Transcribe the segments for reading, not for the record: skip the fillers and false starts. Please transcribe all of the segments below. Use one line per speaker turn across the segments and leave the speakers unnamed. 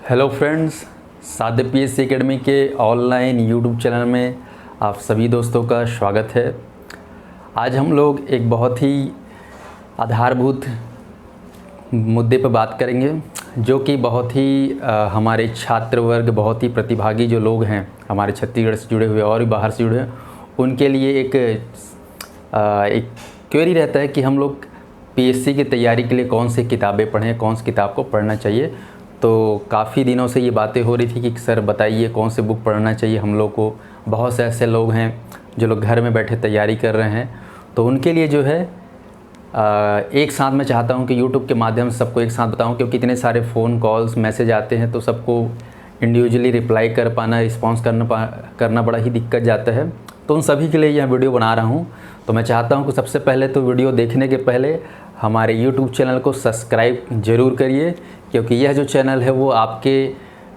Hello friends, साध्य PSC academy के online YouTube channel में आप सभी दोस्तों का स्वागत है। आज हम लोग एक बहुत ही आधारभूत मुद्दे पर बात करेंगे, जो कि बहुत ही हमारे छात्र वर्ग, बहुत ही प्रतिभागी जो लोग हैं हमारे छत्तीसगढ़ से जुड़े हुए और भी बाहर से जुड़े हैं, उनके लिए एक क्वेरी रहता है कि हम लोग पीएससी की तैयारी के लिए कौन सी किताबें पढ़ें, कौन सी किताब को पढ़ना चाहिए। तो काफ़ी दिनों से ये बातें हो रही थी कि सर बताइए कौन से बुक पढ़ना चाहिए हम लोग को। बहुत से ऐसे लोग हैं जो लोग घर में बैठे तैयारी कर रहे हैं, तो उनके लिए जो है एक साथ मैं चाहता हूं कि यूट्यूब के माध्यम से सबको एक साथ बताऊं, क्योंकि इतने सारे फ़ोन कॉल्स मैसेज आते हैं तो सबको इंडिविजुअली रिप्लाई कर पाना, रिस्पॉन्स करना बड़ा ही दिक्कत जाता है। तो उन सभी के लिए यह वीडियो बना रहा हूँ। तो मैं चाहता हूँ कि सबसे पहले तो वीडियो देखने के पहले हमारे यूट्यूब चैनल को सब्सक्राइब ज़रूर करिए, क्योंकि यह जो चैनल है वो आपके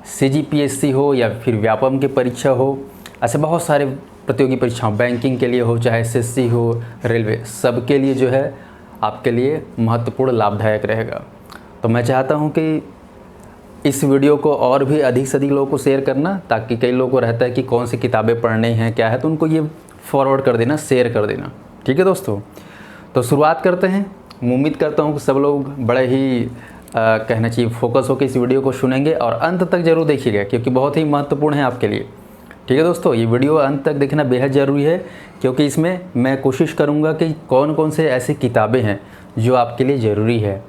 सीजीपीएससी हो या फिर व्यापम की परीक्षा हो, ऐसे बहुत सारे प्रतियोगी परीक्षाओं, बैंकिंग के लिए हो चाहे एसएससी हो, रेलवे, सबके लिए जो है आपके लिए महत्वपूर्ण लाभदायक रहेगा। तो मैं चाहता हूं कि इस वीडियो को और भी अधिक से अधिक लोगों को शेयर करना, ताकि कई लोगों को रहता है कि कौन सी किताबें पढ़नी हैं, क्या है, तो उनको ये फॉरवर्ड कर देना, शेयर कर देना। ठीक है दोस्तों, तो शुरुआत करते हैं। मैं उम्मीद करता हूँ कि सब लोग बड़े ही कहना चाहिए फोकस होकर इस वीडियो को सुनेंगे और अंत तक ज़रूर देखिएगा, क्योंकि बहुत ही महत्वपूर्ण है आपके लिए। ठीक है दोस्तों, ये वीडियो अंत तक देखना बेहद ज़रूरी है, क्योंकि इसमें मैं कोशिश करूँगा कि कौन कौन से ऐसी किताबें हैं जो आपके लिए ज़रूरी है।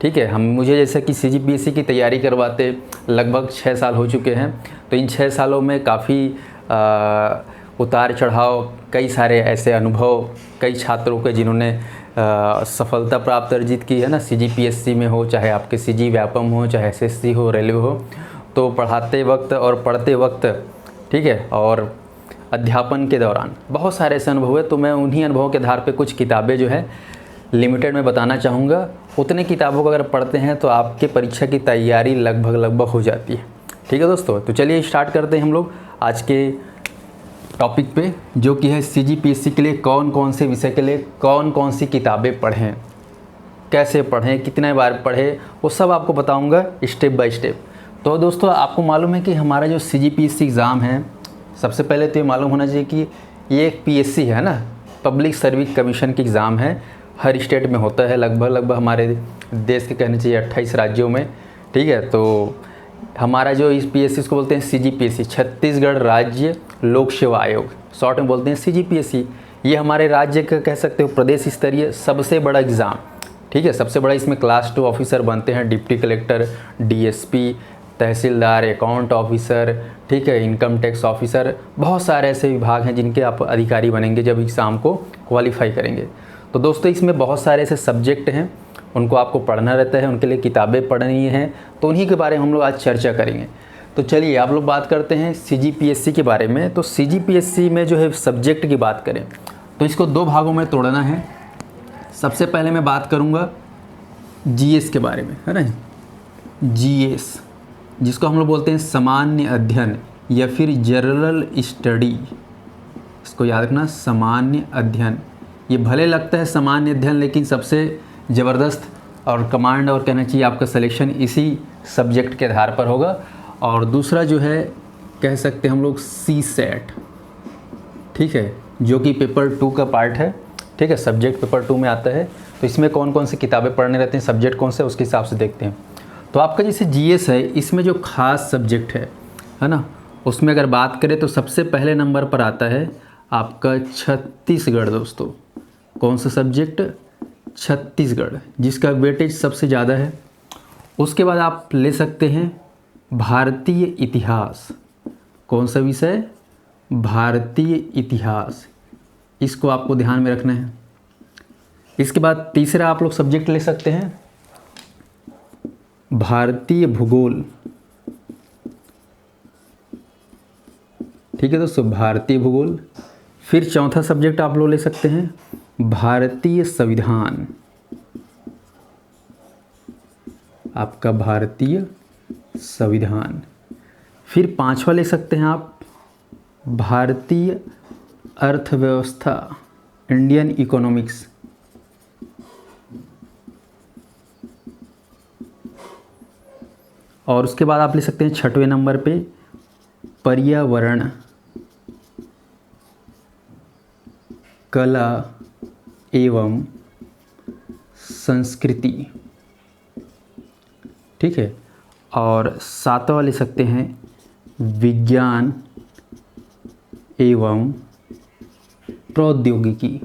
ठीक है, मुझे जैसे कि सीजीपीएससी की तैयारी करवाते लगभग 6 साल हो चुके हैं, तो इन 6 सालों में काफ़ी उतार चढ़ाव, कई सारे ऐसे अनुभव, कई छात्रों के जिन्होंने सफलता प्राप्त अर्जित की है ना, सीजीपीएससी में हो, चाहे आपके सीजी व्यापम हो, चाहे एसएससी हो, रेलवे हो, तो पढ़ाते वक्त और पढ़ते वक्त, ठीक है, और अध्यापन के दौरान बहुत सारे ऐसे अनुभव हुए। तो मैं उन्हीं अनुभवों के आधार पे कुछ किताबें जो है लिमिटेड में बताना चाहूँगा। उतने किताबों को अगर पढ़ते हैं तो आपके परीक्षा की तैयारी लगभग हो जाती है। ठीक है दोस्तों, तो चलिए स्टार्ट करते हैं हम लोग आज के टॉपिक पे, जो कि है सीजीपीएससी के लिए कौन कौन से विषय के लिए कौन कौन सी किताबें पढ़ें, कैसे पढ़ें, कितने बार पढ़ें, वो सब आपको बताऊंगा स्टेप बाय स्टेप। तो दोस्तों, आपको मालूम है कि हमारा जो सीजीपीएससी एग्ज़ाम है, सबसे पहले तो ये मालूम होना चाहिए कि ये एक पीएससी है ना, पब्लिक सर्विस कमीशन की एग्ज़ाम है। हर स्टेट में होता है, लगभग हमारे देश के कहने चाहिए 28 राज्यों में। ठीक है, तो हमारा जो इस पीएससी को बोलते हैं सीजीपीएससी, छत्तीसगढ़ राज्य लोक सेवा आयोग, शॉर्ट में बोलते हैं सीजीपीएससी। ये हमारे राज्य का कह सकते हो प्रदेश स्तरीय सबसे बड़ा एग्ज़ाम। ठीक है, सबसे बड़ा इसमें क्लास 2 ऑफिसर बनते हैं, डिप्टी कलेक्टर, डीएसपी, तहसीलदार, अकाउंट ऑफिसर, ठीक है, इनकम टैक्स ऑफिसर, बहुत सारे ऐसे विभाग हैं जिनके आप अधिकारी बनेंगे जब एग्ज़ाम को क्वालिफाई करेंगे। तो दोस्तों, इसमें बहुत सारे ऐसे सब्जेक्ट हैं, उनको आपको पढ़ना रहता है, उनके लिए किताबें पढ़नी हैं, तो उन्हीं के बारे में हम लोग आज चर्चा करेंगे। तो चलिए आप लोग बात करते हैं सीजीपीएससी के बारे में। तो सीजीपीएससी में जो है सब्जेक्ट की बात करें तो इसको 2 भागों में तोड़ना है। सबसे पहले मैं बात करूंगा जीएस के बारे में, है ना, जीएस, जिसको हम लोग बोलते हैं सामान्य अध्ययन या फिर जनरल स्टडी। इसको याद रखना, सामान्य अध्ययन। ये भले लगता है सामान्य अध्ययन, लेकिन सबसे ज़बरदस्त और कमांड और कहना चाहिए आपका सिलेक्शन इसी सब्जेक्ट के आधार पर होगा। और दूसरा जो है कह सकते हैं हम लोग सी सेट, ठीक है, जो कि पेपर 2 का पार्ट है। ठीक है, सब्जेक्ट पेपर 2 में आता है। तो इसमें कौन कौन सी किताबें पढ़ने रहते हैं, सब्जेक्ट कौन से, उसके हिसाब से देखते हैं। तो आपका जैसे जीएस है, इसमें जो खास सब्जेक्ट है ना, उसमें अगर बात करें तो सबसे पहले नंबर पर आता है आपका छत्तीसगढ़। दोस्तों, कौन सा सब्जेक्ट? छत्तीसगढ़, जिसका वेटेज सबसे ज़्यादा है। उसके बाद आप ले सकते हैं भारतीय इतिहास। कौन सा विषय? भारतीय इतिहास। इसको आपको ध्यान में रखना है। इसके बाद तीसरा आप लोग सब्जेक्ट ले सकते हैं भारतीय भूगोल। ठीक है दोस्तों, भारतीय भूगोल। फिर चौथा सब्जेक्ट आप लोग ले सकते हैं भारतीय संविधान। आपका भारतीय संविधान। फिर 5वां ले सकते हैं आप भारतीय अर्थव्यवस्था, इंडियन इकोनॉमिक्स। और उसके बाद आप ले सकते हैं 6वें नंबर पे पर्यावरण, कला एवं संस्कृति, ठीक है। और 7वां ले सकते हैं विज्ञान एवं प्रौद्योगिकी।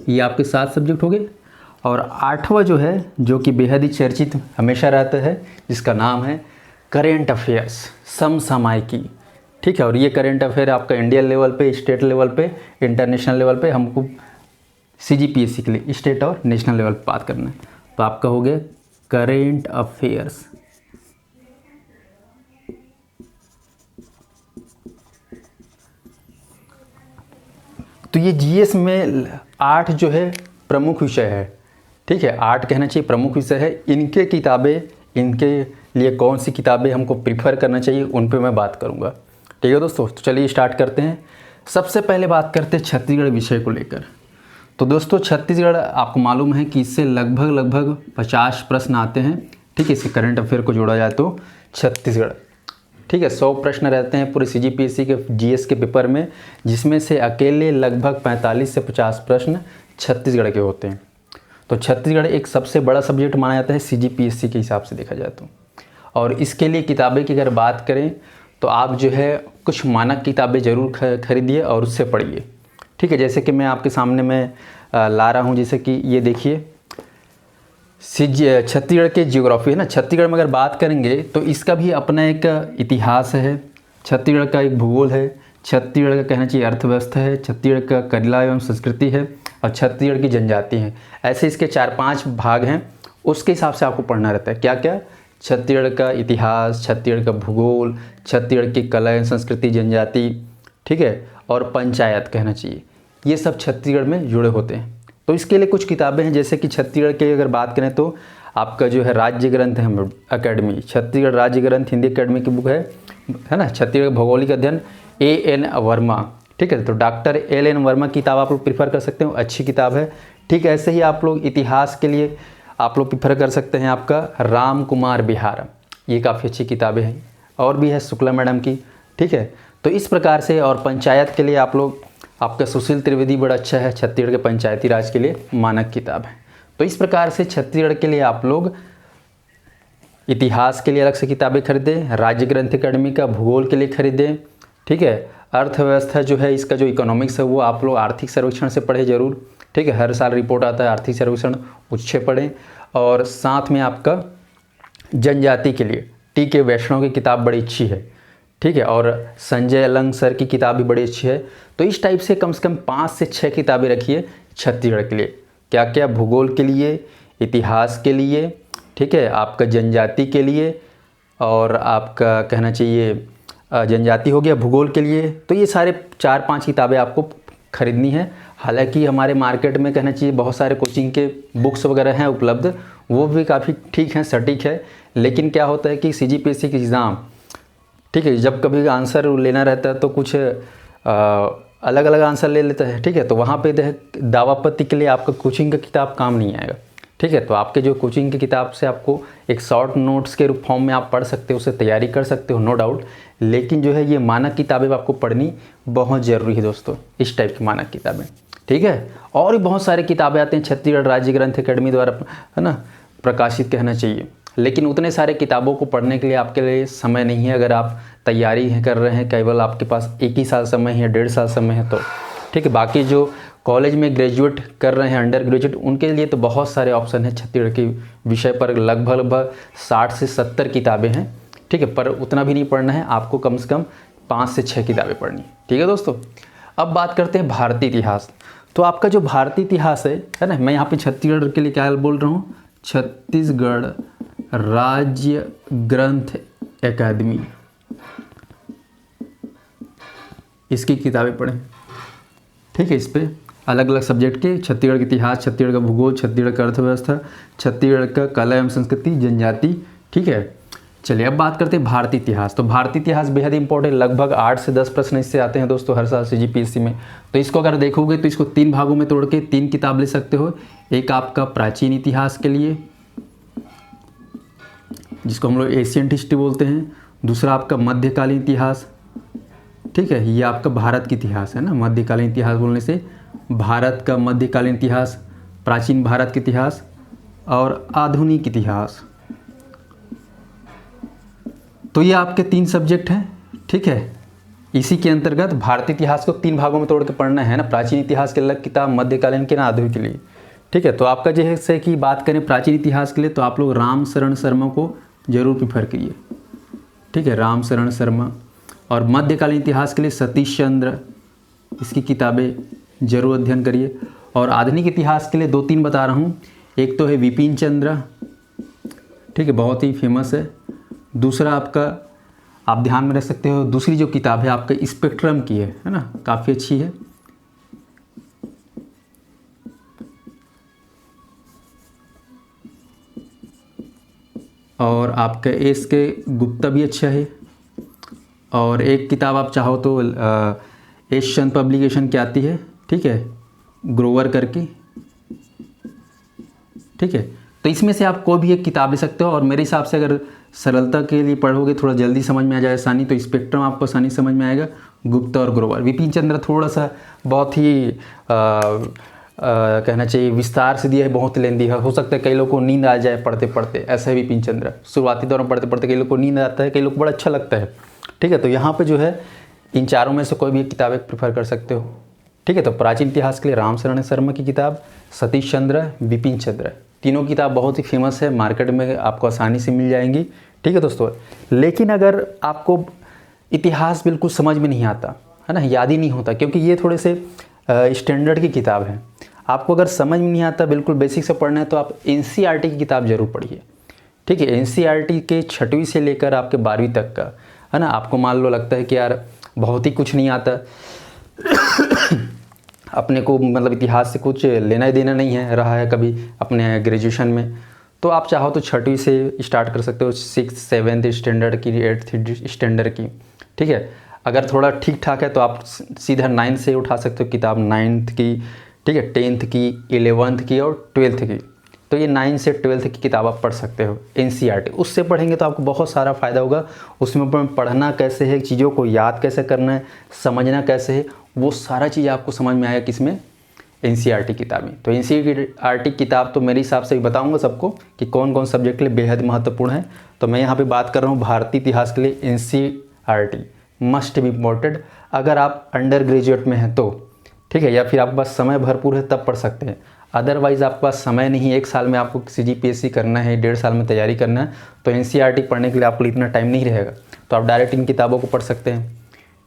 ये आपके 7 सब्जेक्ट हो गए। और 8वां जो है, जो कि बेहद ही चर्चित हमेशा रहता है, जिसका नाम है करेंट अफेयर्स, समसामयिकी, ठीक है। और ये करेंट अफेयर आपका इंडियन लेवल पे, स्टेट लेवल पे, इंटरनेशनल लेवल पे, हमको CGPSC के लिए स्टेट और नेशनल लेवल पे बात करना है। तो आपका हो गया करेंट अफेयर्स। तो ये GS में 8 जो है प्रमुख विषय है, ठीक है। 8 कहना चाहिए प्रमुख विषय है। इनके किताबें, इनके लिए कौन सी किताबें हमको प्रीफर करना चाहिए, उन पे मैं बात करूँगा, ठीक है दोस्तों। तो चलिए स्टार्ट करते हैं। सबसे पहले बात करते हैं छत्तीसगढ़ विषय को लेकर। तो दोस्तों छत्तीसगढ़ आपको मालूम है कि इससे लगभग 50 प्रश्न आते हैं, ठीक है। इससे करंट अफेयर को जोड़ा जाए तो छत्तीसगढ़, ठीक है। 100 प्रश्न रहते हैं पूरे CGPSC के GS के पेपर में, जिसमें से अकेले लगभग 45 से 50 प्रश्न छत्तीसगढ़ के होते हैं। तो छत्तीसगढ़ एक सबसे बड़ा सब्जेक्ट माना जाता है CGPSC के हिसाब से देखा जाए तो। और इसके लिए किताबें की अगर बात करें तो आप जो है कुछ मानक किताबें ज़रूर खरीदिए और उससे पढ़िए, ठीक है। जैसे कि मैं आपके सामने में ला रहा हूँ, जैसे कि ये देखिए छत्तीसगढ़ के जियोग्राफी है ना। छत्तीसगढ़ में अगर बात करेंगे तो इसका भी अपना एक इतिहास है, छत्तीसगढ़ का एक भूगोल है, छत्तीसगढ़ का कहना चाहिए अर्थव्यवस्था है, छत्तीसगढ़ का कला एवं संस्कृति है, और छत्तीसगढ़ की जनजाति है। ऐसे इसके 4-5 भाग हैं, उसके हिसाब से आपको पढ़ना रहता है। क्या क्या? छत्तीसगढ़ का इतिहास, छत्तीसगढ़ का भूगोल, छत्तीसगढ़ की कला एवं संस्कृति, जनजाति, ठीक है, और पंचायत कहना चाहिए। ये सब छत्तीसगढ़ में जुड़े होते हैं। तो इसके लिए कुछ किताबें हैं, जैसे कि छत्तीसगढ़ के अगर बात करें तो आपका जो है राज्य ग्रंथ है अकेडमी, छत्तीसगढ़ राज्य ग्रंथ हिंदी अकेडमी की बुक है ना। छत्तीसगढ़ भौगोलिक अध्ययन A.N. वर्मा, ठीक है। तो डॉक्टर L.N. वर्मा की किताब आप लोग प्रीफर कर सकते हो, अच्छी किताब है, ठीक है। ऐसे ही आप लोग इतिहास के लिए आप लोग प्रीफर कर सकते हैं आपका राम कुमार बिहार, ये काफ़ी अच्छी किताबें हैं। और भी है शुक्ला मैडम की, ठीक है। तो इस प्रकार से, और पंचायत के लिए आप लोग, आपका सुशील त्रिवेदी बड़ा अच्छा है, छत्तीसगढ़ के पंचायती राज के लिए मानक किताब है। तो इस प्रकार से छत्तीसगढ़ के लिए आप लोग इतिहास के लिए अलग से किताबें खरीदें, राज्य ग्रंथ अकेडमी का भूगोल के लिए खरीदें, ठीक है। अर्थव्यवस्था जो है, इसका जो इकोनॉमिक्स है वो आप लोग आर्थिक सर्वेक्षण से पढ़े जरूर, ठीक है। हर साल रिपोर्ट आता है आर्थिक सर्वेक्षण, उससे पढ़ें। और साथ में आपका जनजाति के लिए T.K. वैष्णव की किताब बड़ी अच्छी है, ठीक है। और संजय अलंग सर की किताब भी बड़ी अच्छी है। तो इस टाइप से कम 5 से 6 किताबें रखिए छत्तीसगढ़ के लिए। क्या क्या? भूगोल के लिए, इतिहास के लिए, ठीक है, आपका जनजाति के लिए, और आपका कहना चाहिए जनजाति हो गया, भूगोल के लिए। तो ये सारे 4-5 किताबें आपको खरीदनी है। हालांकि हमारे मार्केट में कहना चाहिए बहुत सारे कोचिंग के बुक्स वगैरह हैं उपलब्ध, वो भी काफ़ी ठीक हैं, सटीक है। लेकिन क्या होता है कि CGPSC की एग्ज़ाम, ठीक है, जब कभी आंसर लेना रहता है तो कुछ अलग अलग आंसर ले लेता है, ठीक है। तो वहाँ पे दावापत्ति के लिए आपका कोचिंग का किताब काम नहीं आएगा, ठीक है। तो आपके जो कोचिंग की किताब से आपको एक शॉर्ट नोट्स के फॉर्म में आप पढ़ सकते हो, उससे तैयारी कर सकते हो, नो डाउट। लेकिन जो है ये मानक किताबें आपको पढ़नी बहुत ज़रूरी है दोस्तों, इस टाइप की मानक किताबें, ठीक है। और भी बहुत सारी किताबें आते हैं छत्तीसगढ़ राज्य ग्रंथ अकेडमी द्वारा, है ना, प्रकाशित कहना चाहिए। लेकिन उतने सारे किताबों को पढ़ने के लिए आपके लिए समय नहीं है। अगर आप तैयारी कर रहे हैं, केवल आपके पास 1 ही साल समय है, 1.5 साल समय है तो ठीक है। बाकी जो कॉलेज में ग्रेजुएट कर रहे हैं, अंडर ग्रेजुएट, उनके लिए तो बहुत सारे ऑप्शन हैं छत्तीसगढ़ के विषय पर। लगभग 60 से 70 किताबें हैं, ठीक है। पर उतना भी नहीं पढ़ना है आपको, कम से कम 5 से 6 किताबें पढ़नी, ठीक है दोस्तों। अब बात करते हैं भारतीय इतिहास। तो आपका जो भारतीय इतिहास है ना, मैं यहाँ पे छत्तीसगढ़ के लिए क्या बोल रहा हूँ, छत्तीसगढ़ राज्य ग्रंथ अकादमी, इसकी किताबें पढ़ें, ठीक है। इस पर अलग अलग सब्जेक्ट के, छत्तीसगढ़ का इतिहास, छत्तीसगढ़ का भूगोल, छत्तीसगढ़ का अर्थव्यवस्था, छत्तीसगढ़ का कला एवं संस्कृति, जनजाति, ठीक है। चलिए अब बात करते हैं भारतीय इतिहास। तो भारतीय इतिहास बेहद इंपॉर्टेंट, लगभग 8 से 10 प्रश्न इससे आते हैं दोस्तों हर साल CGPSC में। तो इसको अगर देखोगे तो इसको 3 भागों में तोड़ के 3 किताब ले सकते हो। एक आपका प्राचीन इतिहास के लिए, जिसको हम लोग एशियंट हिस्ट्री बोलते हैं। दूसरा आपका मध्यकालीन इतिहास, ठीक है, ये आपका भारत की इतिहास है ना। मध्यकालीन इतिहास बोलने से भारत का मध्यकालीन इतिहास, प्राचीन भारत का इतिहास और आधुनिक इतिहास। तो ये आपके 3 सब्जेक्ट हैं, ठीक है। इसी के अंतर्गत भारतीय इतिहास को 3 भागों में तोड़ के पढ़ना है ना। प्राचीन इतिहास के अलग किताब, मध्यकालीन के ना, आधुनिक के लिए, ठीक है। तो आपका जैसे कि बात करें प्राचीन इतिहास के लिए, तो आप लोग राम शरण शर्मा को जरूर प्रेफर करिए, ठीक है, राम शरण शर्मा। और मध्यकालीन इतिहास के लिए सतीश चंद्र, इसकी किताबें जरूर अध्ययन करिए। और आधुनिक इतिहास के लिए 2-3 बता रहा हूँ। एक तो है विपिन चंद्र, ठीक है, बहुत ही फेमस है। दूसरा आपका आप ध्यान में रख सकते हो, दूसरी जो किताब है आपका स्पेक्ट्रम की है ना, काफ़ी अच्छी है। और आपका एस के गुप्ता भी अच्छा है। और एक किताब आप चाहो तो एस चंद पब्लिकेशन की आती है, ठीक है, ग्रोवर करके, ठीक है। तो इसमें से आप कोई भी एक किताब ले सकते हो। और मेरे हिसाब से अगर सरलता के लिए पढ़ोगे, थोड़ा जल्दी समझ में आ जाए आसानी, तो स्पेक्ट्रम आपको आसानी समझ में आएगा। गुप्ता और ग्रोवर। विपिन चंद्र थोड़ा सा बहुत ही कहना चाहिए विस्तार से दिया है, बहुत लेंदी है। हो सकता है कई लोगों को नींद आ जाए पढ़ते पढ़ते, ऐसा है विपिन चंद्र। शुरुआती दौर में पढ़ते पढ़ते कई लोग को नींद आता है, कई लोग को बड़ा अच्छा लगता है, ठीक है। तो यहाँ पे जो है इन चारों में से कोई भी एक किताब एक प्रेफर कर सकते हो, ठीक है। तो प्राचीन इतिहास के लिए राम शरण शर्मा की किताब, सतीश चंद्र, विपिन चंद्र, तीनों किताब बहुत ही फेमस है, मार्केट में आपको आसानी से मिल जाएंगी, ठीक है दोस्तों। लेकिन अगर आपको इतिहास बिल्कुल समझ में नहीं आता है ना, याद ही नहीं होता, क्योंकि ये थोड़े से स्टैंडर्ड की किताब है, आपको अगर समझ में नहीं आता, बिल्कुल बेसिक से पढ़ना है, तो आप एनसीईआरटी की किताब जरूर पढ़िए, ठीक है। एनसीईआरटी के 6वीं से लेकर आपके 12वीं तक का है ना। आपको मान लो लगता है कि यार बहुत ही कुछ नहीं आता अपने को, मतलब इतिहास से कुछ लेना देना नहीं है रहा है कभी अपने ग्रेजुएशन में, तो आप चाहो तो 6वीं से स्टार्ट कर सकते हो, 6th 7th स्टैंडर्ड की, 8th स्टैंडर्ड की, ठीक है। अगर थोड़ा ठीक ठाक है तो आप सीधा 9th से उठा सकते हो किताब, 9th की, ठीक है, 10th की, 11th की और 12th की। तो ये 9th से 12th की किताब आप पढ़ सकते हो एनसीईआरटी। उससे पढ़ेंगे तो आपको बहुत सारा फ़ायदा होगा। उसमें पढ़ना कैसे है, चीज़ों को याद कैसे करना है, समझना कैसे है, वो सारा चीज़ आपको समझ में आएगा किसमें, एनसीईआरटी किताबें। तो एनसीईआरटी किताब तो मेरे हिसाब से भी बताऊँगा सबको कि कौन कौन सब्जेक्ट के लिए बेहद महत्वपूर्ण है। तो मैं यहाँ पर बात कर रहा हूँ भारतीय इतिहास के लिए एनसीईआरटी मस्ट बी इम्पोर्टेंट। अगर आप अंडर ग्रेजुएट में हैं तो, ठीक है, या फिर आपके पास समय भरपूर है तब पढ़ सकते हैं। अदरवाइज़ आपके पास समय नहीं, 1 साल में आपको CGPSC करना है, 1.5 साल में तैयारी करना है, तो एनसीईआरटी पढ़ने के लिए आपको इतना टाइम नहीं रहेगा, तो आप डायरेक्ट इन किताबों को पढ़ सकते हैं,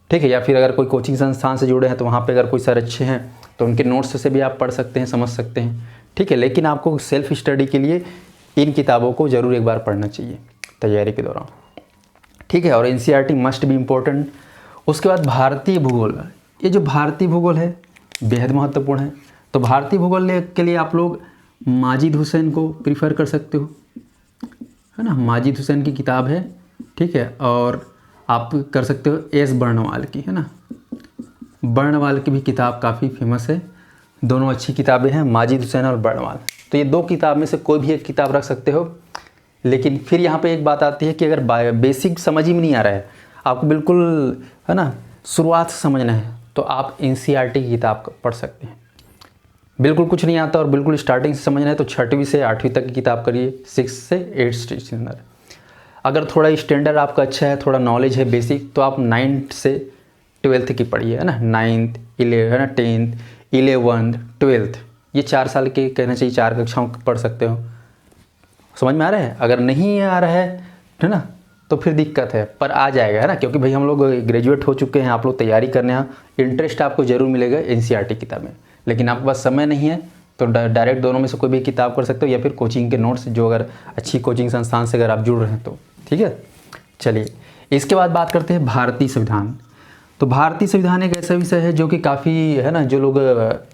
ठीक है। या फिर अगर कोई कोचिंग संस्थान से जुड़े हैं तो वहाँ पे अगर कोई सर अच्छे हैं तो उनके नोट्स से भी आप पढ़ सकते हैं, समझ सकते हैं, ठीक है। लेकिन आपको सेल्फ स्टडी के लिए इन किताबों को ज़रूर एक बार पढ़ना चाहिए तैयारी के दौरान, ठीक है। और एनसीईआरटी मस्ट बी इम्पोर्टेंट। उसके बाद भारतीय भूगोल, ये जो भारतीय भूगोल है बेहद महत्वपूर्ण है। तो भारतीय भूगोल के लिए आप लोग माजिद हुसैन को प्रीफर कर सकते हो, है ना, माजिद हुसैन की किताब है, ठीक है। और आप कर सकते हो एस बर्णवाल की, है ना, बर्णवाल की भी किताब काफ़ी फेमस है। दोनों अच्छी किताबें हैं, माजिद हुसैन और बर्णवाल। तो ये 2 किताब में से कोई भी एक किताब रख सकते हो। लेकिन फिर यहाँ पे एक बात आती है कि अगर बेसिक समझ ही में नहीं आ रहा है, आपको बिल्कुल, है ना, शुरुआत से समझना है, तो आप एनसीईआरटी की किताब पढ़ सकते हैं। बिल्कुल कुछ नहीं आता और बिल्कुल स्टार्टिंग से समझना है तो 6वीं से 8वीं तक की किताब करिए, 6 से 8 स्टैंडर्ड। अगर थोड़ा स्टैंडर्ड आपका अच्छा है, थोड़ा नॉलेज है बेसिक, तो आप 9th से 12th की पढ़िए, है ना, 9th 11 है ना, 10th 11th 12th, ये 4 साल के कहना चाहिए, 4 कक्षाओं पढ़ सकते हो। समझ में आ रहा है? अगर नहीं आ रहा है ना, तो फिर दिक्कत है, पर आ जाएगा, है ना, क्योंकि भाई हम लोग ग्रेजुएट हो चुके हैं, आप लोग तैयारी करने हैं, इंटरेस्ट आपको जरूर मिलेगा एनसीईआरटी किताब में। लेकिन आपके पास समय नहीं है तो डायरेक्ट दोनों में से कोई भी किताब कर सकते हो, या फिर कोचिंग के नोट्स, जो अगर अच्छी कोचिंग संस्थान से अगर आप जुड़ रहे हैं तो, ठीक है। चलिए, इसके बाद बात करते हैं भारतीय संविधान। तो भारतीय संविधान एक ऐसा विषय है जो कि काफ़ी, है ना, जो लोग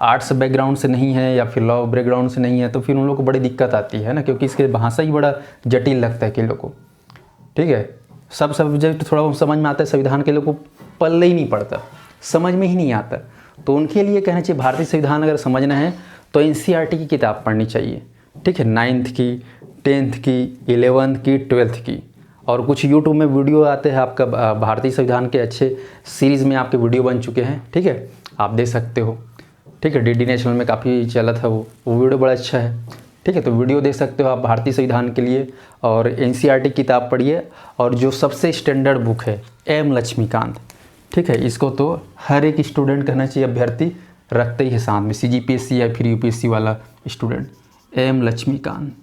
आर्ट्स बैकग्राउंड से नहीं है या फिर लॉ बैकग्राउंड से नहीं है, तो फिर उन लोग को बड़ी दिक्कत आती है ना, क्योंकि इसके भाषा ही बड़ा जटिल लगता है कि लोग को, ठीक है। सब सब्जेक्ट थोड़ा समझ में आता है, संविधान के लोग को पल्ले ही नहीं पड़ता, समझ में ही नहीं आता। तो उनके लिए कहना चाहिए भारतीय संविधान अगर समझना है तो एनसीईआरटी की किताब पढ़नी चाहिए, ठीक है, 9th की, 10th की, 11th की, 12th की। और कुछ यूट्यूब में वीडियो आते हैं आपका भारतीय संविधान के, अच्छे सीरीज़ में आपके वीडियो बन चुके हैं, ठीक है, आप देख सकते हो, ठीक है। DD नेशनल में काफ़ी चला था वो वीडियो बड़ा अच्छा है, ठीक है। तो वीडियो देख सकते हो आप भारतीय संविधान के लिए। और NCERT किताब पढ़िए। और जो सबसे स्टैंडर्ड बुक है M लक्ष्मीकांत, ठीक है, इसको तो हर एक स्टूडेंट कहना चाहिए, अभ्यर्थी रखते ही है साथ में, CGPSC या फिर UPSC वाला स्टूडेंट, M लक्ष्मीकांत,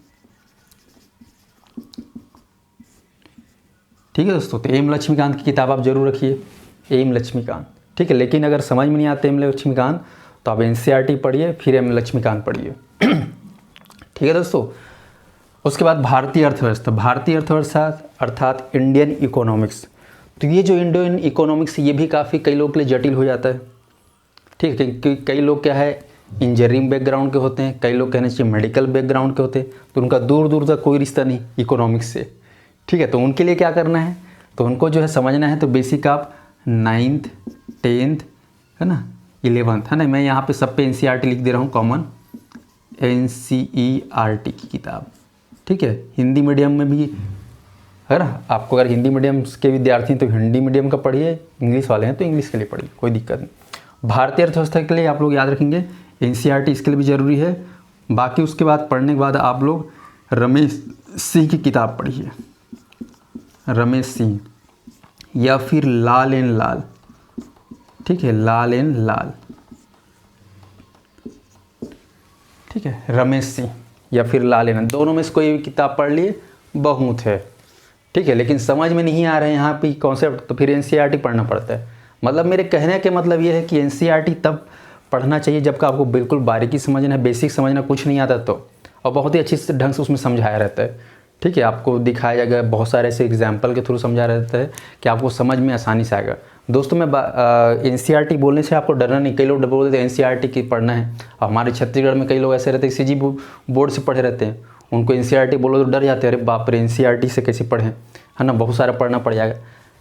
ठीक है दोस्तों। तो M लक्ष्मीकांत की किताब आप जरूर रखिए, M लक्ष्मीकांत, ठीक है। लेकिन अगर समझ में नहीं आता M लक्ष्मीकांत तो आप NCERT पढ़िए, फिर M लक्ष्मीकांत पढ़िए, ठीक है दोस्तों। उसके बाद भारतीय अर्थव्यवस्था। भारतीय अर्थव्यवस्था अर्थात इंडियन इकोनॉमिक्स। तो ये जो इंडियन इकोनॉमिक्स ये भी काफ़ी कई लोगों के लिए जटिल हो जाता है, ठीक है, क्योंकि कई लोग क्या है इंजीनियरिंग बैकग्राउंड के होते हैं, कई लोग कहना चाहिए मेडिकल बैकग्राउंड के होते हैं, तो उनका दूर दूर तक कोई रिश्ता नहीं इकोनॉमिक्स से, ठीक है। तो उनके लिए क्या करना है, तो उनको जो है समझना है, तो बेसिक आप 9th 10th है ना, 11th है ना, मैं यहाँ पे सब पे NCERT लिख दे रहा हूँ, कॉमन NCERT की किताब, ठीक है। हिंदी मीडियम में भी है ना, आपको अगर हिंदी मीडियम के विद्यार्थी हैं तो हिंदी मीडियम का पढ़िए, इंग्लिश वाले हैं तो इंग्लिश के लिए पढ़िए, कोई दिक्कत नहीं। भारतीय अर्थव्यवस्था के लिए आप लोग याद रखेंगे NCERT, इसके लिए भी ज़रूरी है। बाकी उसके बाद पढ़ने के बाद आप लोग रमेश सिंह की किताब पढ़िए, रमेश सिंह या फिर लाल एंड लाल, ठीक है, लाल एंड लाल, ठीक है, रमेश सिंह या फिर लाल एंड, दोनों में से कोई भी किताब पढ़ लिए बहुत है, ठीक है। लेकिन समझ में नहीं आ रहे हैं यहाँ पे कॉन्सेप्ट, तो फिर NCERT पढ़ना पड़ता है। मतलब मेरे कहने के मतलब ये है कि NCERT तब पढ़ना चाहिए जब का आपको बिल्कुल बारीकी समझना है, बेसिक समझना कुछ नहीं आता तो, और बहुत ही अच्छी ढंग से उसमें समझाया रहता है, ठीक है। आपको दिखाया जाएगा, बहुत सारे ऐसे एग्जाम्पल के थ्रू समझाया रहता है कि आपको समझ में आसानी से आएगा। दोस्तों मैं NCERT बोलने से आपको डरना नहीं, कई लोग बोलते हैं NCERT की पढ़ना है, और हमारे छत्तीसगढ़ में कई लोग ऐसे रहते हैं CG बोर्ड से पढ़े रहते हैं, उनको NCERT बोलो तो डर जाते हैं, अरे बाप रे NCERT से कैसे पढ़ें, है ना, बहुत सारा पढ़ना पड़ जाएगा।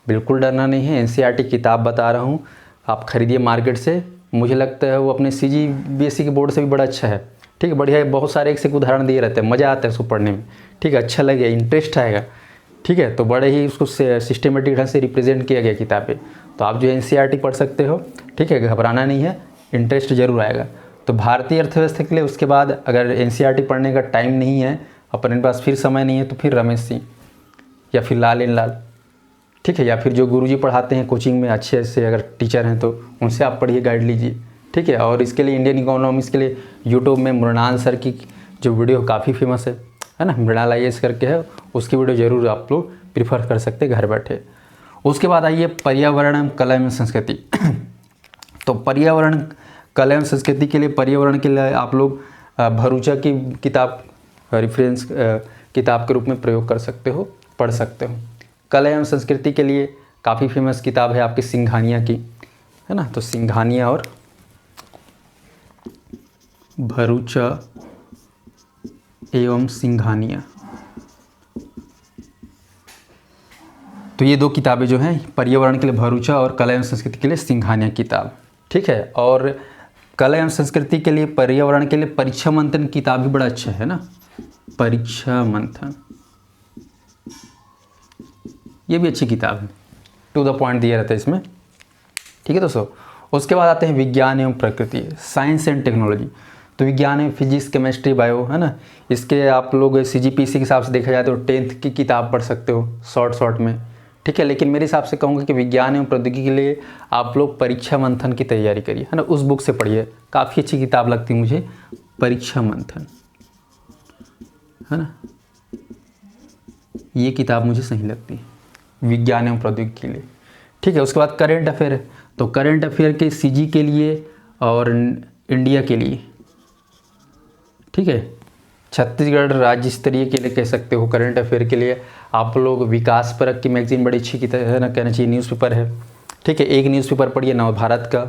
बिल्कुल डरना नहीं है, NCERT किताब बता रहा हूँ, आप खरीदिए मार्केट से। मुझे लगता है वो अपने CGBSC के बोर्ड से भी बड़ा अच्छा है, ठीक है, बढ़िया है, बहुत सारे एक से एक उदाहरण दिए रहते हैं, मज़ा आता है उसको पढ़ने में, ठीक है, अच्छा लगेगा, इंटरेस्ट आएगा, ठीक है। तो बड़े ही उसको सिस्टमेटिक ढंग से रिप्रेजेंट किया गया किताबें, तो आप जो NCERT पढ़ सकते हो, ठीक है, घबराना नहीं है, इंटरेस्ट जरूर आएगा। तो भारतीय अर्थव्यवस्था के लिए उसके बाद अगर NCERT पढ़ने का टाइम नहीं है, अपने पास फिर समय नहीं है, तो फिर रमेश सिंह या फिर लाल एंड लाल, ठीक है, या फिर जो गुरुजी पढ़ाते हैं कोचिंग में अच्छे से अगर टीचर हैं तो उनसे आप पढ़िए, गाइड लीजिए, ठीक है। और इसके लिए इंडियन इकोनॉमिक्स के लिए यूट्यूब में मृणाल सर की जो वीडियो काफ़ी फेमस है ना, मृणाल IAS करके है, उसकी वीडियो ज़रूर आप लोग प्रीफर कर सकते हैं घर बैठे। उसके बाद आइए पर्यावरण, कला एवं संस्कृति। तो पर्यावरण, कला एवं संस्कृति के लिए, पर्यावरण के लिए आप लोग भरूचा की किताब रेफरेंस किताब के रूप में प्रयोग कर सकते हो, पढ़ सकते हो। कला एवं संस्कृति के लिए काफ़ी फेमस किताब है आपकी सिंघानिया की, है ना, तो सिंघानिया और भरूचा एवं सिंघानिया, तो ये दो किताबें जो हैं पर्यावरण के लिए भरूचा और कला एवं संस्कृति के लिए सिंघानिया किताब, ठीक है। और कला एवं संस्कृति के लिए, पर्यावरण के लिए परीक्षा मंथन किताब भी बड़ा अच्छा है ना, परीक्षा मंथन, ये भी अच्छी किताब है, टू द पॉइंट दिया रहता है इसमें, ठीक है दोस्तों। उसके बाद आते हैं विज्ञान एवं प्रकृति, साइंस एंड टेक्नोलॉजी। तो विज्ञान में फिजिक्स, केमिस्ट्री, बायो, है ना, इसके आप लोग CGPSC के हिसाब से देखा जाए तो 10th की किताब पढ़ सकते हो शॉर्ट में, ठीक है। लेकिन मेरे हिसाब से कहूँगा कि विज्ञान एवं प्रौद्योगिकी के लिए आप लोग परीक्षा मंथन की तैयारी करिए, है ना, उस बुक से पढ़िए, काफ़ी अच्छी किताब लगती है मुझे, परीक्षा मंथन, है ना, ये किताब मुझे सही लगती है विज्ञान एवं प्रौद्योगिकी के लिए, ठीक है। उसके बाद करेंट अफेयर, तो करेंट अफेयर के CG के लिए और इंडिया के लिए, ठीक है, छत्तीसगढ़ राज्य स्तरीय के लिए कह सकते हो। करेंट अफेयर के लिए आप लोग विकास परक की मैगजीन बड़ी अच्छी किताब है ना, कहना चाहिए न्यूज़पेपर है, ठीक है। एक न्यूज़पेपर पढ़िए नवभारत का,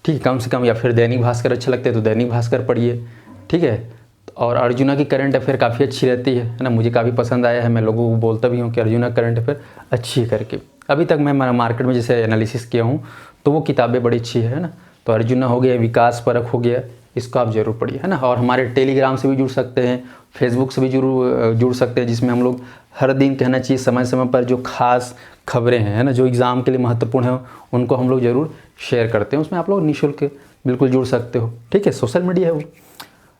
ठीक है, कम से कम, या फिर दैनिक भास्कर अच्छा लगता है तो दैनिक भास्कर पढ़िए, ठीक है। और अर्जुना की करंट अफेयर काफ़ी अच्छी रहती है ना, मुझे काफ़ी पसंद आया है, मैं लोगों को बोलता भी हूँ कि अर्जुना करंट अफेयर अच्छी है करके। अभी तक मैं मार्केट में जैसे एनालिसिस किया हूँ तो वो किताबें बड़ी अच्छी है ना, तो अर्जुना हो गया, विकास परक हो गया, इसको आप ज़रूर पढ़िए, है ना। और हमारे टेलीग्राम से भी जुड़ सकते हैं, फेसबुक से भी जुड़ सकते हैं, जिसमें हम लोग हर दिन कहना चाहिए समय समय पर जो खास खबरें हैं, है ना, जो एग्ज़ाम के लिए महत्वपूर्ण है उनको हम लोग ज़रूर शेयर करते हैं। उसमें आप लोग निःशुल्क बिल्कुल जुड़ सकते हो, ठीक है। सोशल मीडिया है वो।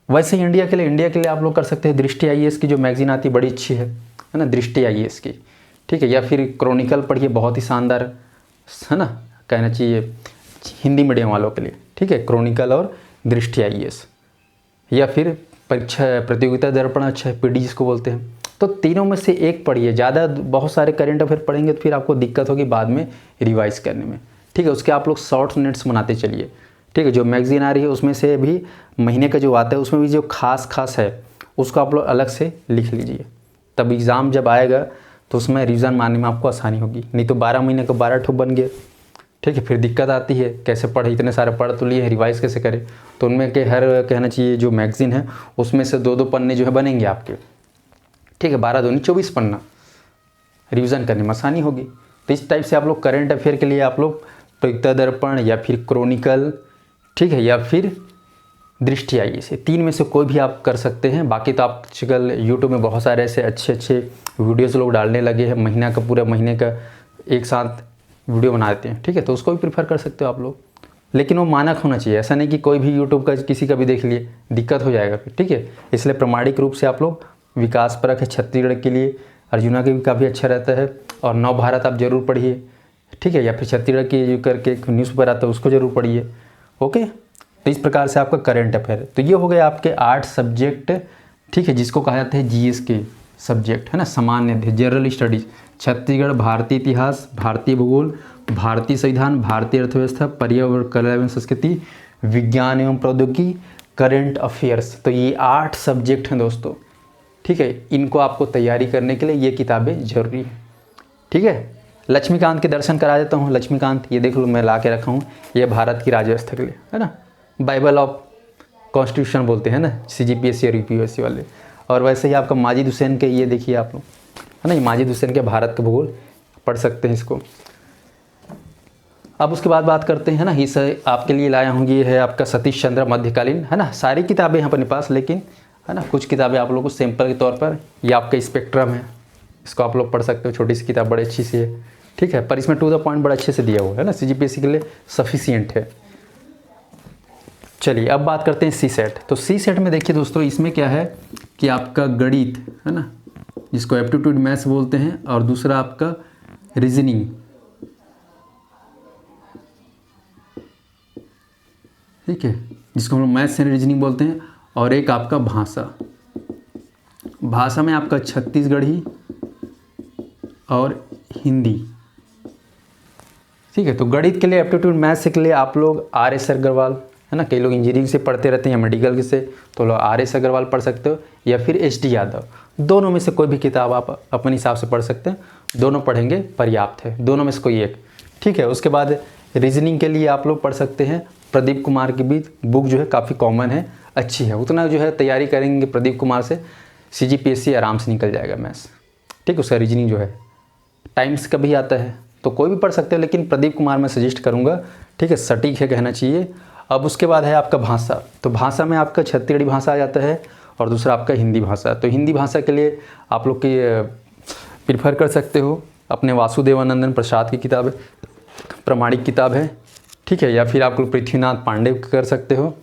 वैसे ही इंडिया के लिए आप लोग कर सकते हैं दृष्टि IAS की जो मैगजीन आती है, बड़ी अच्छी है ना, दृष्टि IAS की, ठीक है। या फिर क्रॉनिकल पढ़िए, बहुत ही शानदार, है ना, कहना चाहिए हिंदी मीडियम वालों के लिए, ठीक है, क्रॉनिकल और दृष्टि IAS। या फिर परीक्षा प्रतियोगिता दर्पण अच्छा है, PD जिसको बोलते हैं। तो तीनों में से एक पढ़िए, ज़्यादा बहुत सारे करेंट अफेयर पढ़ेंगे तो फिर आपको दिक्कत होगी बाद में रिवाइज करने में, ठीक है। उसके आप लोग शॉर्ट्स नोट्स बनाते चलिए, ठीक है। जो मैगजीन आ रही है उसमें से भी महीने का जो आता है उसमें भी जो खास है उसको आप लोग अलग से लिख लीजिए, तब एग्ज़ाम जब आएगा तो उसमें रिवीजन मारने में आपको आसानी होगी। नहीं तो 12 महीने का 12 ठोप बन गया, ठीक है, फिर दिक्कत आती है, कैसे पढ़े, इतने सारे पढ़ तो लिए हैं, रिवाइज कैसे करें। तो उनमें के हर कहना चाहिए जो मैगजीन है उसमें से 2-2 पन्ने जो है बनेंगे आपके, ठीक है, 12 दूनी 24 पन्ना, रिवीजन करने में आसानी होगी। तो इस टाइप से आप लोग करेंट अफेयर के लिए आप लोग प्रतियोगिता दर्पण या फिर क्रॉनिकल, ठीक है, या फिर दृष्टि IAS, तीन में से कोई भी आप कर सकते हैं। बाकी तो आप आजकल यूट्यूब में बहुत सारे ऐसे अच्छे वीडियोज़ लोग डालने लगे हैं, महीना का पूरा महीने का एक साथ वीडियो बना देते हैं, ठीक है, तो उसको भी प्रीफर कर सकते हो आप लोग। लेकिन वो मानक होना चाहिए, ऐसा नहीं कि कोई भी यूट्यूब का किसी का भी देख लिए, दिक्कत हो जाएगा फिर, ठीक है। इसलिए प्रामाणिक रूप से आप लोग विकास परक है छत्तीसगढ़ के लिए, अर्जुना के भी काफ़ी अच्छा रहता है, और नव भारत आप जरूर पढ़िए, ठीक है, या फिर छत्तीसगढ़ की जो करके न्यूज़पेपर आता है उसको जरूर पढ़िए, ओके। तो इस प्रकार से आपका करंट अफेयर, तो ये हो गए आपके 8 सब्जेक्ट, ठीक है, जिसको कहा जाता है GS के सब्जेक्ट, है ना, सामान्य जनरल स्टडीज, छत्तीसगढ़, भारतीय इतिहास, भारतीय भूगोल, भारतीय संविधान, भारतीय अर्थव्यवस्था, पर्यावरण, कला एवं संस्कृति, विज्ञान एवं प्रौद्योगिकी, करंट अफेयर्स। तो ये 8 सब्जेक्ट हैं दोस्तों, ठीक है। इनको आपको तैयारी करने के लिए ये किताबें जरूरी हैं, ठीक है। लक्ष्मीकांत के दर्शन करा देता हूँ। लक्ष्मीकांत, ये देख लो मैं ला के रखा हूँ, ये भारत की राज्यव्यवस्था के लिए, है ना, बाइबल ऑफ कॉन्स्टिट्यूशन बोलते हैं ना CGPSC और UPSC वाले। और वैसे ही आपका माजिद हुसैन के, ये देखिए आप लोग, है ना, ये माजिद हुसैन के भारत का भूगोल पढ़ सकते हैं इसको। अब उसके बाद बात करते हैं, है ना, इस आपके लिए लाया हूँ, ये है आपका सतीश चंद्र मध्यकालीन, है ना, सारी किताबें हैं अपने पास, लेकिन है ना कुछ किताबें आप लोगों को सैंपल के तौर पर, ये आपका स्पेक्ट्रम है, इसको आप लोग पढ़ सकते हो, छोटी सी किताब, बड़ी अच्छी सी है, ठीक है, पर इसमें टू द पॉइंट बड़ा अच्छे से दिया हुआ है ना, CGPSC के लिए सफिशिएंट है। चलिए अब बात करते हैं CSET। तो CSET में देखिए दोस्तों, इसमें क्या है कि आपका गणित, है ना, जिसको एप्टीट्यूड मैथ्स बोलते हैं, और दूसरा आपका रीजनिंग, ठीक है, जिसको हम लोग मैथ्स एंड रीजनिंग बोलते हैं, और एक आपका भाषा में आपका छत्तीसगढ़ी और हिंदी, ठीक है। तो गणित के लिए, एप्टीट्यूड मैथ्स के लिए आप लोग RS अग्रवाल, है ना, कई लोग इंजीनियरिंग से पढ़ते रहते हैं या मेडिकल से, तो लोग RS अग्रवाल पढ़ सकते हो, या फिर HD यादव, दोनों में से कोई भी किताब आप अपने हिसाब से पढ़ सकते हैं, दोनों पढ़ेंगे पर्याप्त है, दोनों में से कोई एक, ठीक है। उसके बाद रीजनिंग के लिए आप लोग पढ़ सकते हैं प्रदीप कुमार की भी बुक, जो है काफ़ी कॉमन है, अच्छी है, उतना जो है तैयारी करेंगे प्रदीप कुमार से CGPSC आराम से निकल जाएगा मैथ्स, ठीक है। उसका रीजनिंग जो है टाइम्स का भी आता है, तो कोई भी पढ़ सकते हो, लेकिन प्रदीप कुमार मैं सजेस्ट करूँगा, ठीक है, सटीक है कहना चाहिए। अब उसके बाद है आपका भाषा, तो भाषा में आपका छत्तीसगढ़ी भाषा आ जाता है, और दूसरा आपका हिंदी भाषा। तो हिंदी भाषा के लिए आप लोग की प्रीफर कर सकते हो अपने वासुदेवानंदन प्रसाद की किताब है, प्रामाणिक किताब है, ठीक है, या फिर आप लोग पृथ्वीनाथ पांडे कर सकते हो,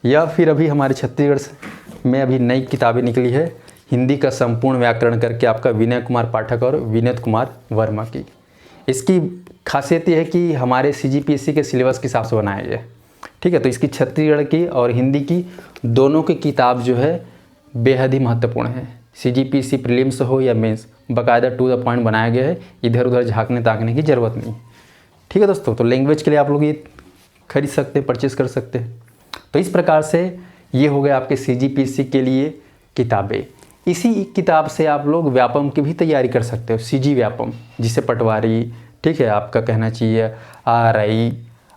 या फिर अभी हमारे छत्तीसगढ़ में अभी नई किताबें निकली है हिंदी का संपूर्ण व्याकरण करके, आपका विनय कुमार पाठक और विनीत कुमार वर्मा की। इसकी खासियत ये है कि हमारे CGPSC के सिलेबस के हिसाब से बनाया गया है, ठीक है। तो इसकी छत्तीसगढ़ की और हिंदी की दोनों की किताब जो है बेहद ही महत्वपूर्ण है। CGPSC प्रीलिम्स हो या मेंस, बाकायदा टू द पॉइंट बनाया गया है, इधर उधर झाँकने ताकने की ज़रूरत नहीं, ठीक है दोस्तों। तो लैंग्वेज के लिए आप लोग ये खरीद सकते हैं, परचेज़ कर सकते हैं। तो इस प्रकार से ये हो गए आपके CGPSC के लिए किताबें। इसी किताब से आप लोग व्यापम की भी तैयारी कर सकते हो, CG व्यापम, जिसे पटवारी, ठीक है, आपका कहना चाहिए RI,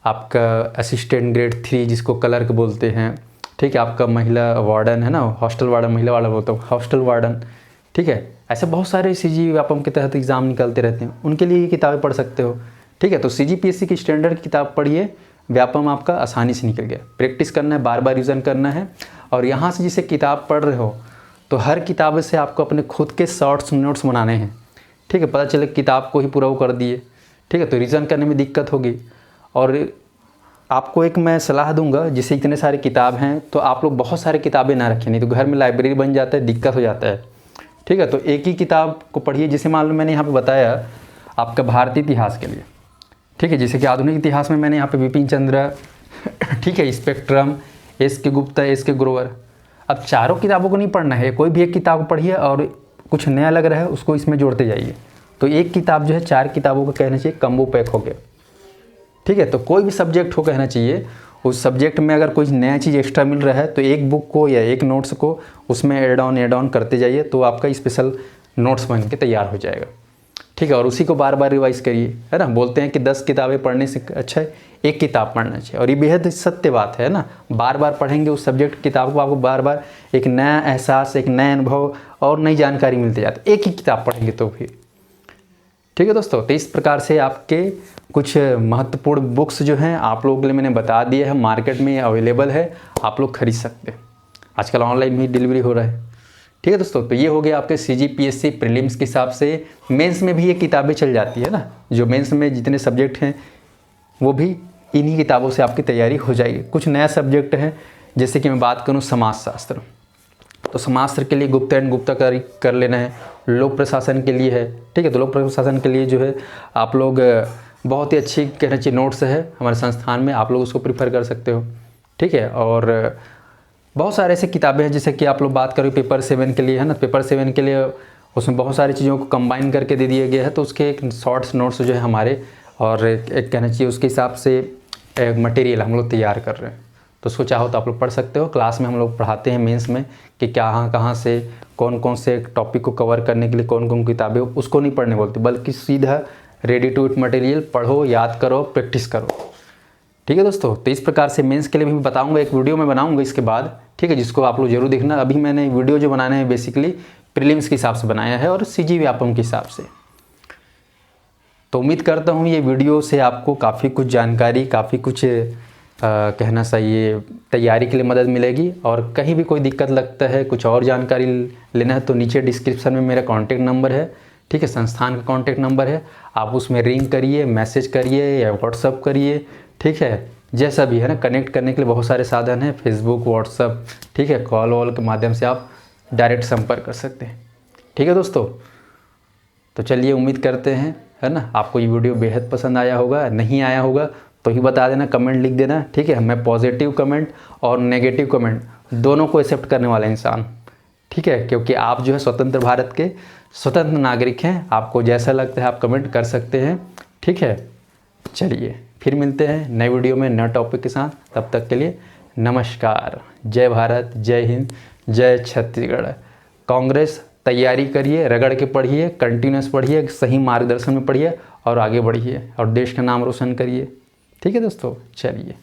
आपका असिस्टेंट ग्रेड 3 जिसको क्लर्क बोलते हैं, ठीक है, आपका महिला वार्डन, है ना, हॉस्टल वार्डन, महिला वार्डन बोलता हूँ, हॉस्टल वार्डन, ठीक है। ऐसे बहुत सारे CG व्यापम के तहत एग्ज़ाम निकलते रहते हैं, उनके लिए ये किताबें पढ़ सकते हो, ठीक है। तो CGPSC की स्टैंडर्ड किताब पढ़िए, व्यापम आपका आसानी से निकल गया। प्रैक्टिस करना है, बार बार रिवीजन करना है। और यहाँ से जिसे किताब पढ़ रहे हो तो हर किताब से आपको अपने खुद के शॉर्ट्स नोट्स बनाने हैं, ठीक है। पता चले किताब को ही पूरा वो कर दिए, ठीक है, तो रिवीजन करने में दिक्कत होगी। और आपको एक मैं सलाह दूंगा, जैसे इतने सारे किताब हैं तो आप लोग बहुत सारे किताबें ना रखें, नहीं तो घर में लाइब्रेरी बन जाता है, दिक्कत हो जाता है, ठीक है। तो एक ही किताब को पढ़िए। जैसे मान लो मैंने यहाँ पे बताया आपका भारतीय इतिहास के लिए, ठीक है, जैसे कि आधुनिक इतिहास में मैंने यहाँ पे बिपिन चंद्र, ठीक है, स्पेक्ट्रम, एस के गुप्ता, एस के ग्रोवर। अब चारों किताबों को नहीं पढ़ना है, कोई भी एक किताब पढ़िए और कुछ नया लग रहा है उसको इसमें जोड़ते जाइए। तो एक किताब जो है 4 किताबों को कहना चाहिए कम्बो पैक हो गया, ठीक है। तो कोई भी सब्जेक्ट हो कहना चाहिए, उस सब्जेक्ट में अगर कोई नया चीज़ एक्स्ट्रा मिल रहा है तो एक बुक को या एक नोट्स को उसमें ऐड ऑन करते जाइए, तो आपका स्पेशल नोट्स बन के तैयार हो जाएगा, ठीक है। और उसी को बार बार रिवाइज करिए, है ना। बोलते हैं कि 10 किताबें पढ़ने से अच्छा है एक किताब पढ़ना चाहिए, और ये बेहद सत्य बात है ना। बार बार पढ़ेंगे उस सब्जेक्ट किताब को, आपको बार बार एक नया एहसास, एक नया अनुभव और नई जानकारी मिलती जाती है, एक ही किताब पढ़ेंगे तो भी, ठीक है दोस्तों। तो इस प्रकार से आपके कुछ महत्वपूर्ण बुक्स जो हैं आप लोगों के लिए मैंने बता दिए हैं, मार्केट में अवेलेबल है, आप लोग खरीद सकते हैं। आजकल ऑनलाइन भी डिलीवरी हो रहा है, ठीक है दोस्तों। तो ये हो गया आपके CGPSC प्रीलिम्स के हिसाब से। मेंस में भी ये किताबें चल जाती है ना, जो मेंस में जितने सब्जेक्ट हैं वो भी इन्हीं किताबों से आपकी तैयारी हो जाएगी। कुछ नया सब्जेक्ट है, जैसे कि मैं बात करूँ समाजशास्त्र, तो समाजशास्त्र के लिए गुप्ता एंड गुप्ता कर लेना है। लोक प्रशासन के लिए है, ठीक है, तो लोक प्रशासन के लिए जो है आप लोग बहुत ही अच्छी कहना चाहिए नोट्स है हमारे संस्थान में, आप लोग उसको प्रीफर कर सकते हो, ठीक है। और बहुत सारे ऐसे किताबें हैं, जैसे कि आप लोग बात करो पेपर 7 के लिए, है ना। पेपर 7 के लिए उसमें बहुत सारी चीज़ों को कंबाइन करके दे दिया गया है, तो उसके एक शॉर्ट्स नोट्स जो है हमारे, और एक कहना चाहिए उसके हिसाब से एक मटेरियल हम लोग तैयार कर रहे हैं। तो उसको चाहो तो आप लोग पढ़ सकते हो। क्लास में हम लोग पढ़ाते हैं मेंस में कि कहाँ से कौन कौन से टॉपिक को कवर करने के लिए कौन कौन किताबें, उसको नहीं पढ़ने बोलते, बल्कि सीधा रेडी टू इट मटेरियल पढ़ो, याद करो, प्रैक्टिस करो, ठीक है दोस्तों। तो इस प्रकार से मेंस के लिए भी बताऊंगा, एक वीडियो में बनाऊंगा इसके बाद, ठीक है, जिसको आप लोग जरूर देखना। अभी मैंने वीडियो जो बनाने हैं बेसिकली प्रीलिम्स के हिसाब से बनाया है और CG व्यापम के हिसाब से। तो उम्मीद करता हूँ ये वीडियो से आपको काफ़ी कुछ जानकारी, काफ़ी कुछ कहना चाहिए तैयारी के लिए मदद मिलेगी। और कहीं भी कोई दिक्कत लगता है, कुछ और जानकारी लेना है, तो नीचे डिस्क्रिप्शन में मेरा कॉन्टैक्ट नंबर है, ठीक है, संस्थान का कॉन्टैक्ट नंबर है, आप उसमें रिंग करिए, मैसेज करिए या व्हाट्सअप करिए, ठीक है, जैसा भी है ना। कनेक्ट करने के लिए बहुत सारे साधन हैं, फेसबुक, व्हाट्सअप, ठीक है, कॉल वॉल के माध्यम से आप डायरेक्ट संपर्क कर सकते हैं, ठीक है दोस्तों। तो चलिए, उम्मीद करते हैं, है ना, आपको ये वीडियो बेहद पसंद आया होगा। नहीं आया होगा तो ही बता देना, कमेंट लिख देना, ठीक है। मैं पॉजिटिव कमेंट और नेगेटिव कमेंट दोनों को एक्सेप्ट करने वाला इंसान, ठीक है, क्योंकि आप जो है स्वतंत्र भारत के स्वतंत्र नागरिक हैं। आपको जैसा लगता है आप कमेंट कर सकते हैं, ठीक है। चलिए फिर मिलते हैं नए वीडियो में नए टॉपिक के साथ, तब तक के लिए नमस्कार। जय भारत, जय हिंद, जय छत्तीसगढ़। कांग्रेस तैयारी करिए, रगड़ के पढ़िए, कंटिन्यूस पढ़िए, सही मार्गदर्शन में पढ़िए और आगे बढ़िए और देश का नाम रोशन करिए, ठीक है दोस्तों। चलिए।